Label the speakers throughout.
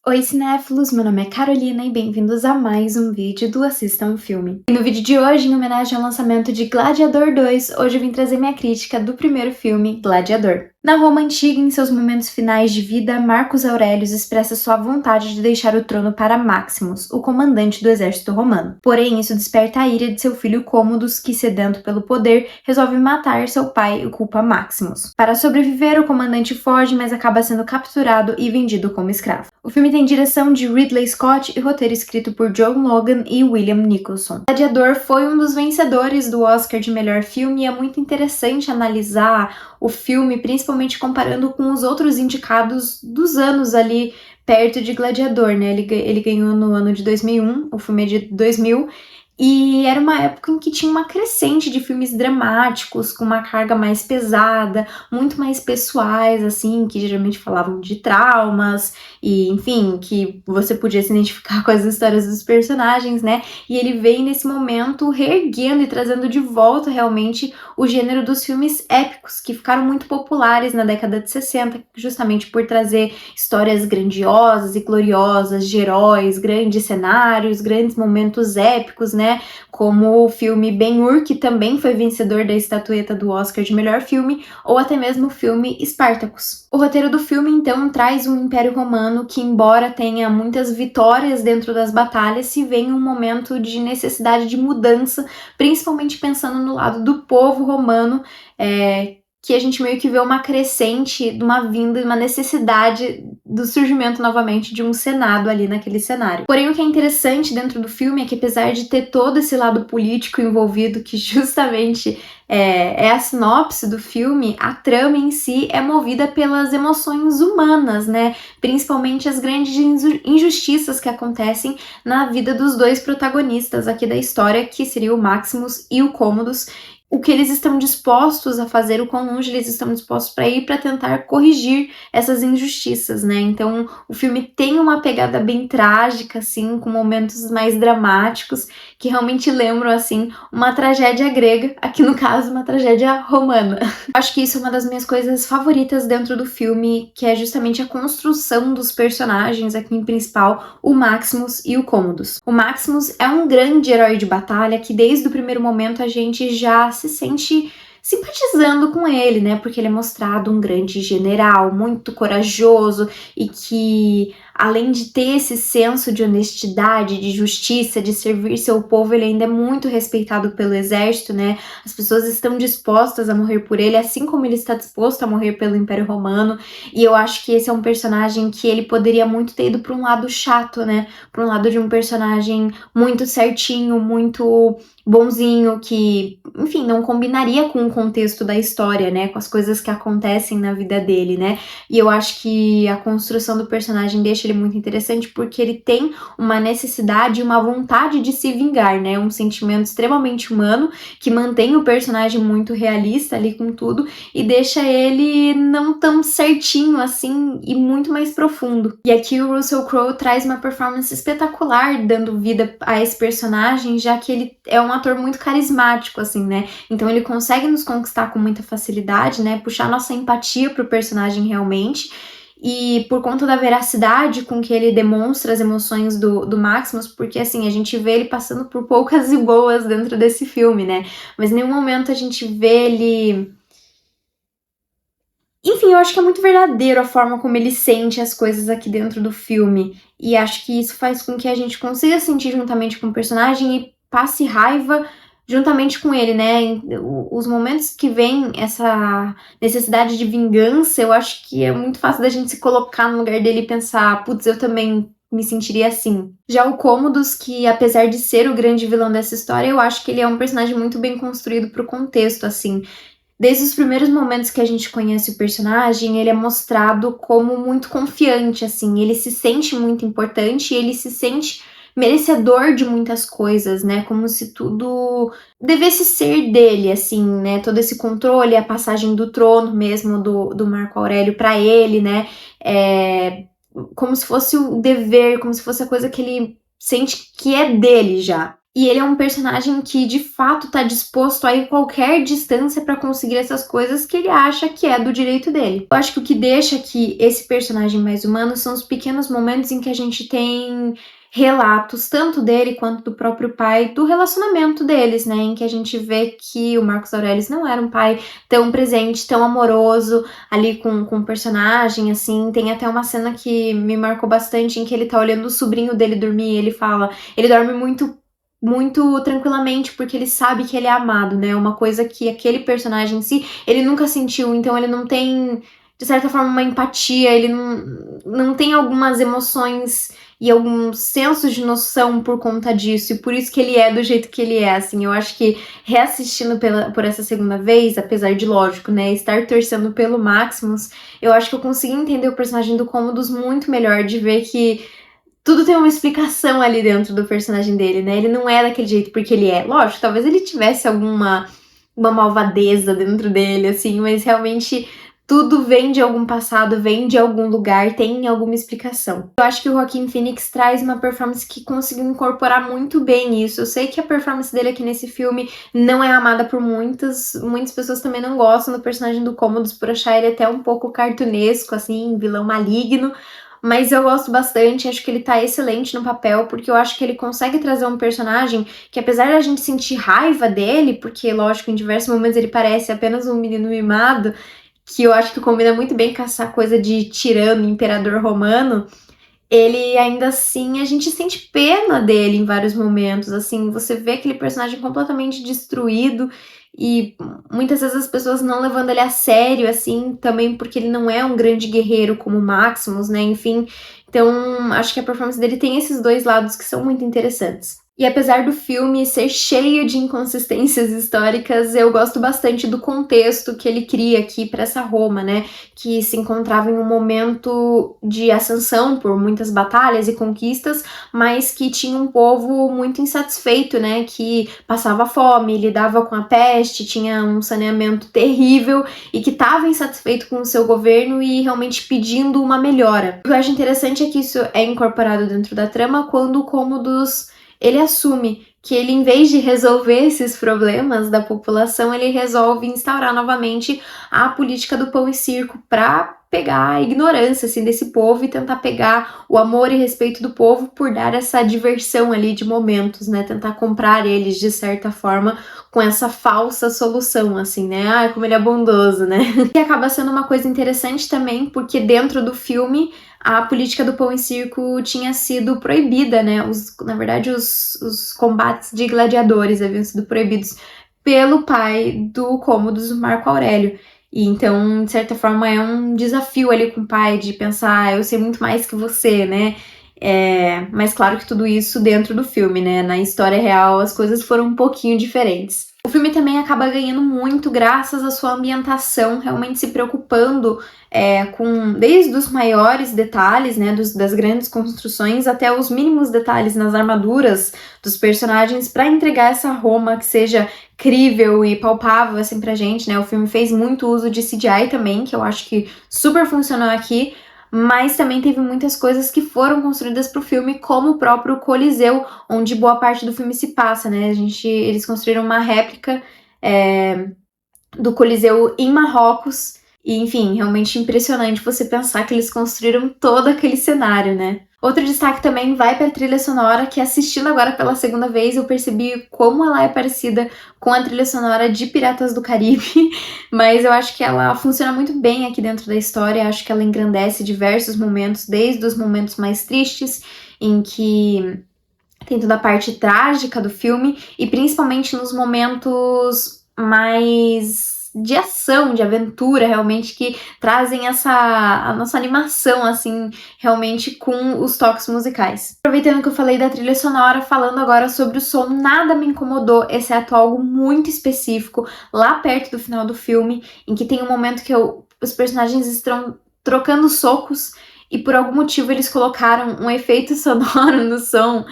Speaker 1: Oi cinéfilos, meu nome é Carolina e bem-vindos a mais um vídeo do Assista um Filme. E no vídeo de hoje, em homenagem ao lançamento de Gladiador 2, hoje eu vim trazer minha crítica do primeiro filme, Gladiador. Na Roma Antiga, em seus momentos finais de vida, Marcus Aurelius expressa sua vontade de deixar o trono para Maximus, o comandante do exército romano. Porém, isso desperta a ira de seu filho Cômodos, que, sedento pelo poder, resolve matar seu pai e culpa Maximus. Para sobreviver, o comandante foge, mas acaba sendo capturado e vendido como escravo. O filme tem direção de Ridley Scott e roteiro escrito por John Logan e William Nicholson. Gladiador foi um dos vencedores do Oscar de melhor filme e é muito interessante analisar o filme, principalmente comparando com os outros indicados dos anos ali perto de Gladiador, né? Ele ganhou no ano de 2001, o filme é de 2000, e era uma época em que tinha uma crescente de filmes dramáticos, com uma carga mais pesada, muito mais pessoais, assim, que geralmente falavam de traumas, e enfim, que você podia se identificar com as histórias dos personagens, né? E ele vem nesse momento reerguendo e trazendo de volta realmente o gênero dos filmes épicos, que ficaram muito populares na década de 60, justamente por trazer histórias grandiosas e gloriosas de heróis, grandes cenários, grandes momentos épicos, né? Como o filme Ben-Hur, que também foi vencedor da estatueta do Oscar de melhor filme, ou até mesmo o filme Spartacus. O roteiro do filme, então, traz um Império Romano que, embora tenha muitas vitórias dentro das batalhas, se vê em um momento de necessidade de mudança, principalmente pensando no lado do povo romano, que a gente meio que vê uma crescente, uma vinda, uma necessidade do surgimento novamente de um senado ali naquele cenário. Porém, o que é interessante dentro do filme é que, apesar de ter todo esse lado político envolvido, que justamente é a sinopse do filme, a trama em si é movida pelas emoções humanas, né? Principalmente as grandes injustiças que acontecem na vida dos dois protagonistas aqui da história, que seria o Maximus e o Cômodos, o que eles estão dispostos a fazer, o quão longe eles estão dispostos para ir para tentar corrigir essas injustiças, né? Então, o filme tem uma pegada bem trágica, assim, com momentos mais dramáticos, que realmente lembram, assim, uma tragédia grega, aqui no caso, uma tragédia romana. Acho que isso é uma das minhas coisas favoritas dentro do filme, que é justamente a construção dos personagens, aqui em principal, o Maximus e o Cômodos. O Maximus é um grande herói de batalha que, desde o primeiro momento, a gente já se sente simpatizando com ele, né? Porque ele é mostrado um grande general, muito corajoso e que, além de ter esse senso de honestidade, de justiça, de servir seu povo, ele ainda é muito respeitado pelo exército, né? As pessoas estão dispostas a morrer por ele, assim como ele está disposto a morrer pelo Império Romano. E eu acho que esse é um personagem que ele poderia muito ter ido para um lado chato, né? Para um lado de um personagem muito certinho, muito bonzinho, que, enfim, não combinaria com o contexto da história, né, com as coisas que acontecem na vida dele, né, e eu acho que a construção do personagem deixa ele muito interessante porque ele tem uma necessidade e uma vontade de se vingar, né, um sentimento extremamente humano que mantém o personagem muito realista ali com tudo e deixa ele não tão certinho assim e muito mais profundo. E aqui o Russell Crowe traz uma performance espetacular dando vida a esse personagem, já que ele é um ator muito carismático, assim, né? Então ele consegue nos conquistar com muita facilidade, né? Puxar nossa empatia pro personagem realmente. E por conta da veracidade com que ele demonstra as emoções do Maximus, porque assim, a gente vê ele passando por poucas e boas dentro desse filme, né? Mas em nenhum momento a gente vê ele... Enfim, eu acho que é muito verdadeiro a forma como ele sente as coisas aqui dentro do filme. E acho que isso faz com que a gente consiga sentir juntamente com o personagem e passe raiva juntamente com ele, né? Os momentos que vem essa necessidade de vingança, eu acho que é muito fácil da gente se colocar no lugar dele e pensar, putz, eu também me sentiria assim. Já o Cômodos, que apesar de ser o grande vilão dessa história, eu acho que ele é um personagem muito bem construído pro contexto, assim. Desde os primeiros momentos que a gente conhece o personagem, ele é mostrado como muito confiante, assim, ele se sente muito importante e ele se sente merecedor de muitas coisas, né, como se tudo devesse ser dele, assim, né, todo esse controle, a passagem do trono mesmo do Marco Aurélio para ele, né, como se fosse o dever, como se fosse a coisa que ele sente que é dele já. E ele é um personagem que, de fato, tá disposto a ir qualquer distância pra conseguir essas coisas que ele acha que é do direito dele. Eu acho que o que deixa aqui esse personagem mais humano são os pequenos momentos em que a gente tem relatos, tanto dele quanto do próprio pai, do relacionamento deles, né? Em que a gente vê que o Marcos Aurelius não era um pai tão presente, tão amoroso ali com o personagem, assim. Tem até uma cena que me marcou bastante, em que ele tá olhando o sobrinho dele dormir e ele fala... Ele dorme muito tranquilamente, porque ele sabe que ele é amado, né? Uma coisa que aquele personagem em si, ele nunca sentiu, então ele não tem, de certa forma, uma empatia, ele não tem algumas emoções e alguns sensos de noção por conta disso, e por isso que ele é do jeito que ele é, assim. Eu acho que reassistindo por essa segunda vez, apesar de, lógico, né, estar torcendo pelo Maximus, eu acho que eu consegui entender o personagem do Commodus muito melhor, de ver que tudo tem uma explicação ali dentro do personagem dele, né? Ele não é daquele jeito porque ele é. Lógico, talvez ele tivesse uma malvadeza dentro dele, assim, mas realmente tudo vem de algum passado, vem de algum lugar, tem alguma explicação. Eu acho que o Joaquin Phoenix traz uma performance que conseguiu incorporar muito bem isso. Eu sei que a performance dele aqui nesse filme não é amada por muitas pessoas também não gostam do personagem do Commodus por achar ele até um pouco cartunesco, assim, vilão maligno. Mas eu gosto bastante, acho que ele tá excelente no papel, porque eu acho que ele consegue trazer um personagem que, apesar da gente sentir raiva dele, porque, lógico, em diversos momentos ele parece apenas um menino mimado, que eu acho que combina muito bem com essa coisa de tirano, imperador romano, ele ainda assim, a gente sente pena dele em vários momentos, assim, você vê aquele personagem completamente destruído e muitas vezes as pessoas não levando ele a sério, assim, também porque ele não é um grande guerreiro como o Maximus, né, enfim. Então, acho que a performance dele tem esses dois lados que são muito interessantes. E apesar do filme ser cheio de inconsistências históricas, eu gosto bastante do contexto que ele cria aqui para essa Roma, né? Que se encontrava em um momento de ascensão por muitas batalhas e conquistas, mas que tinha um povo muito insatisfeito, né? Que passava fome, lidava com a peste, tinha um saneamento terrível e que estava insatisfeito com o seu governo e realmente pedindo uma melhora. O que eu acho interessante é que isso é incorporado dentro da trama quando o Commodus ele assume que ele, em vez de resolver esses problemas da população, ele resolve instaurar novamente a política do pão e circo para pegar a ignorância, assim, desse povo e tentar pegar o amor e respeito do povo por dar essa diversão ali de momentos, né? Tentar comprar eles, de certa forma, com essa falsa solução, assim, né? Ah, como ele é bondoso, né? E acaba sendo uma coisa interessante também, porque dentro do filme a política do pão e circo tinha sido proibida, né? Na verdade, os combates de gladiadores haviam sido proibidos pelo pai do Commodus, Marco Aurélio. E então, de certa forma, é um desafio ali com o pai de pensar, eu sei muito mais que você, né? Mas claro que tudo isso dentro do filme, né? Na história real, as coisas foram um pouquinho diferentes. O filme também acaba ganhando muito graças à sua ambientação, realmente se preocupando com desde os maiores detalhes, né, das grandes construções, até os mínimos detalhes nas armaduras dos personagens, para entregar essa Roma que seja crível e palpável assim pra gente, né? O filme fez muito uso de CGI também, que eu acho que super funcionou aqui, mas também teve muitas coisas que foram construídas para o filme, como o próprio Coliseu, onde boa parte do filme se passa, né? Eles construíram uma réplica do Coliseu em Marrocos, e enfim, realmente impressionante você pensar que eles construíram todo aquele cenário, né? Outro destaque também vai para a trilha sonora, que assistindo agora pela segunda vez eu percebi como ela é parecida com a trilha sonora de Piratas do Caribe, mas eu acho que ela funciona muito bem aqui dentro da história, acho que ela engrandece diversos momentos, desde os momentos mais tristes, em que tem toda a parte trágica do filme, e principalmente nos momentos mais de ação, de aventura, realmente, que trazem a nossa animação, assim, realmente com os toques musicais. Aproveitando que eu falei da trilha sonora, falando agora sobre o som, nada me incomodou, exceto algo muito específico, lá perto do final do filme, em que tem um momento que os personagens estão trocando socos, e por algum motivo eles colocaram um efeito sonoro no som,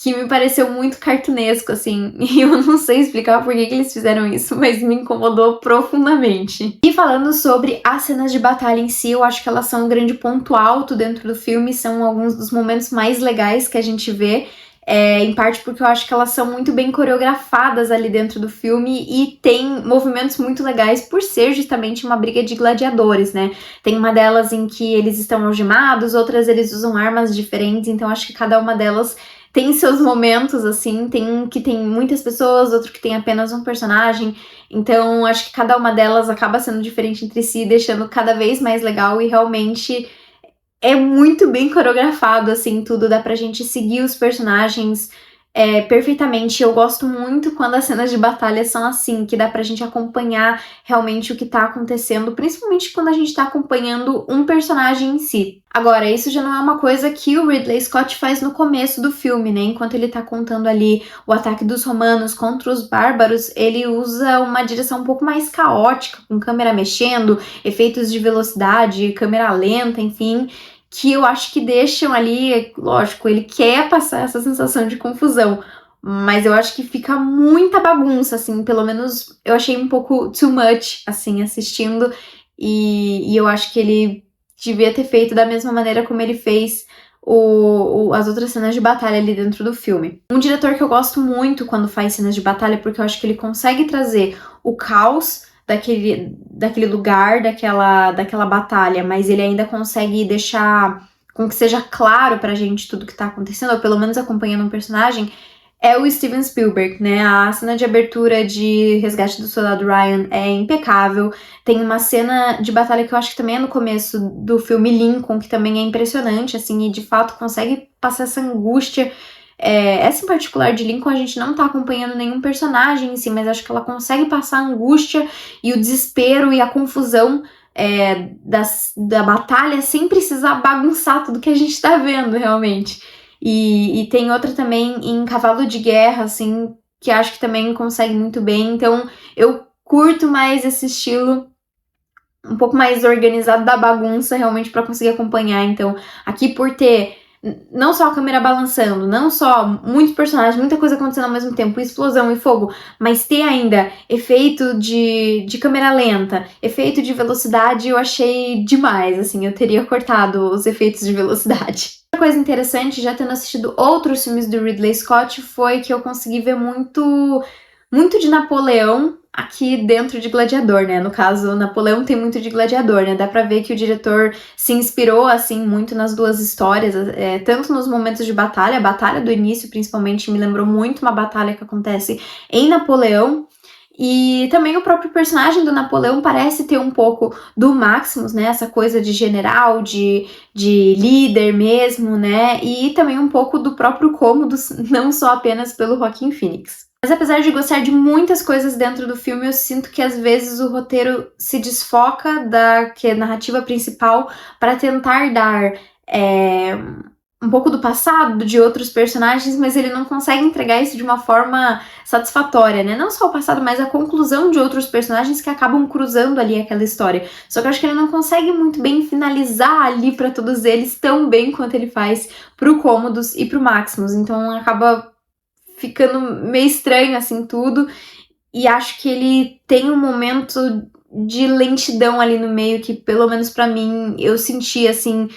Speaker 1: que me pareceu muito cartunesco, assim, e eu não sei explicar por que eles fizeram isso, mas me incomodou profundamente. E falando sobre as cenas de batalha em si, eu acho que elas são um grande ponto alto dentro do filme, são alguns dos momentos mais legais que a gente vê, em parte porque eu acho que elas são muito bem coreografadas ali dentro do filme e tem movimentos muito legais por ser justamente uma briga de gladiadores, né? Tem uma delas em que eles estão algemados, outras eles usam armas diferentes, então acho que cada uma delas tem seus momentos, assim, tem um que tem muitas pessoas, outro que tem apenas um personagem, então acho que cada uma delas acaba sendo diferente entre si, deixando cada vez mais legal e realmente é muito bem coreografado, assim, tudo. Dá pra gente seguir os personagens perfeitamente. Eu gosto muito quando as cenas de batalha são assim, que dá pra gente acompanhar realmente o que tá acontecendo, principalmente quando a gente tá acompanhando um personagem em si. Agora, isso já não é uma coisa que o Ridley Scott faz no começo do filme, né? Enquanto ele tá contando ali o ataque dos romanos contra os bárbaros, ele usa uma direção um pouco mais caótica, com câmera mexendo, efeitos de velocidade, câmera lenta, enfim, que eu acho que deixam ali, lógico, ele quer passar essa sensação de confusão, mas eu acho que fica muita bagunça, assim, pelo menos eu achei um pouco too much, assim, assistindo, e eu acho que ele devia ter feito da mesma maneira como ele fez as outras cenas de batalha ali dentro do filme. Um diretor que eu gosto muito quando faz cenas de batalha, porque eu acho que ele consegue trazer o caos daquele lugar, daquela batalha, mas ele ainda consegue deixar com que seja claro pra gente tudo que tá acontecendo, ou pelo menos acompanhando um personagem, é o Steven Spielberg, né? A cena de abertura de Resgate do Soldado Ryan é impecável. Tem uma cena de batalha que eu acho que também é no começo do filme Lincoln, que também é impressionante, assim, e de fato consegue passar essa angústia. Essa em particular de Lincoln, a gente não tá acompanhando nenhum personagem em si, mas acho que ela consegue passar a angústia e o desespero e a confusão da batalha sem precisar bagunçar tudo que a gente tá vendo, realmente. E tem outra também em Cavalo de Guerra, assim, que acho que também consegue muito bem. Então, eu curto mais esse estilo um pouco mais organizado da bagunça, realmente, para conseguir acompanhar. Então, aqui por ter não só a câmera balançando, não só muitos personagens, muita coisa acontecendo ao mesmo tempo, explosão e fogo, mas ter ainda efeito de câmera lenta, efeito de velocidade, eu achei demais, assim, eu teria cortado os efeitos de velocidade. Outra coisa interessante, já tendo assistido outros filmes do Ridley Scott, foi que eu consegui ver muito de Napoleão aqui dentro de Gladiador, né? No caso, Napoleão tem muito de Gladiador, né? Dá pra ver que o diretor se inspirou, assim, muito nas duas histórias, tanto nos momentos de batalha, a batalha do início, principalmente, me lembrou muito uma batalha que acontece em Napoleão, e também o próprio personagem do Napoleão parece ter um pouco do Maximus, né? Essa coisa de general, de líder mesmo, né? E também um pouco do próprio Commodus, não só apenas pelo Joaquin Phoenix. Mas apesar de gostar de muitas coisas dentro do filme, eu sinto que às vezes o roteiro se desfoca da narrativa principal para tentar dar um pouco do passado de outros personagens, mas ele não consegue entregar isso de uma forma satisfatória, né? Não só o passado, mas a conclusão de outros personagens que acabam cruzando ali aquela história. Só que eu acho que ele não consegue muito bem finalizar ali para todos eles tão bem quanto ele faz pro Commodus e pro Maximus. Então acaba ficando meio estranho assim tudo. E acho que ele tem um momento de lentidão ali no meio que, pelo menos pra mim, eu senti assim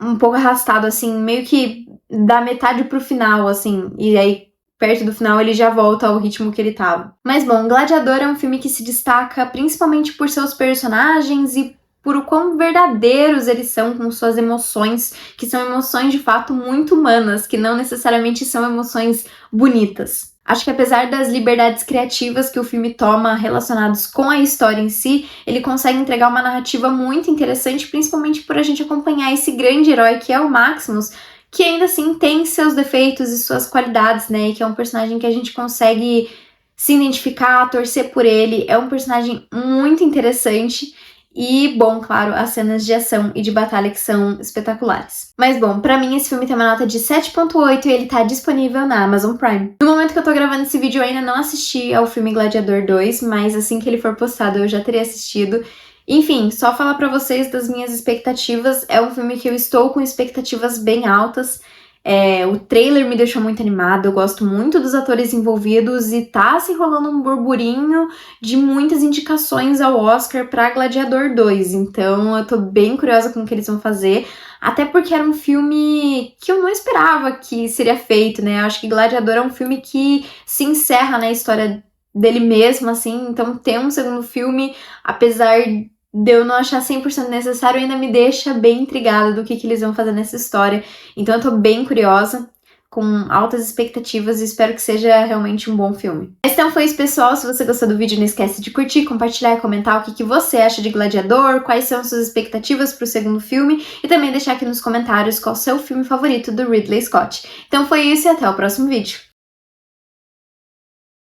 Speaker 1: um pouco arrastado, assim, meio que da metade pro final, assim, e aí perto do final ele já volta ao ritmo que ele tava. Mas bom, Gladiador é um filme que se destaca principalmente por seus personagens e por o quão verdadeiros eles são com suas emoções, que são emoções de fato muito humanas, que não necessariamente são emoções bonitas. Acho que apesar das liberdades criativas que o filme toma relacionados com a história em si, ele consegue entregar uma narrativa muito interessante, principalmente por a gente acompanhar esse grande herói que é o Maximus, que ainda assim tem seus defeitos e suas qualidades, né? E que é um personagem que a gente consegue se identificar, torcer por ele. É um personagem muito interessante. E, bom, claro, as cenas de ação e de batalha que são espetaculares. Mas, bom, pra mim esse filme tem uma nota de 7.8 e ele tá disponível na Amazon Prime. No momento que eu tô gravando esse vídeo, eu ainda não assisti ao filme Gladiador 2, mas assim que ele for postado eu já terei assistido. Enfim, só falar pra vocês das minhas expectativas. É um filme que eu estou com expectativas bem altas. O trailer me deixou muito animada, eu gosto muito dos atores envolvidos e tá se rolando um burburinho de muitas indicações ao Oscar pra Gladiador 2, então eu tô bem curiosa com o que eles vão fazer, até porque era um filme que eu não esperava que seria feito, né? Eu acho que Gladiador é um filme que se encerra na história dele mesmo, assim, então ter um segundo filme, apesar de eu não achar 100% necessário, ainda me deixa bem intrigada do que eles vão fazer nessa história. Então eu tô bem curiosa, com altas expectativas e espero que seja realmente um bom filme. Então foi isso, pessoal. Se você gostou do vídeo, não esquece de curtir, compartilhar e comentar o que você acha de Gladiador, quais são suas expectativas pro segundo filme e também deixar aqui nos comentários qual é o seu filme favorito do Ridley Scott. Então foi isso e até o próximo vídeo.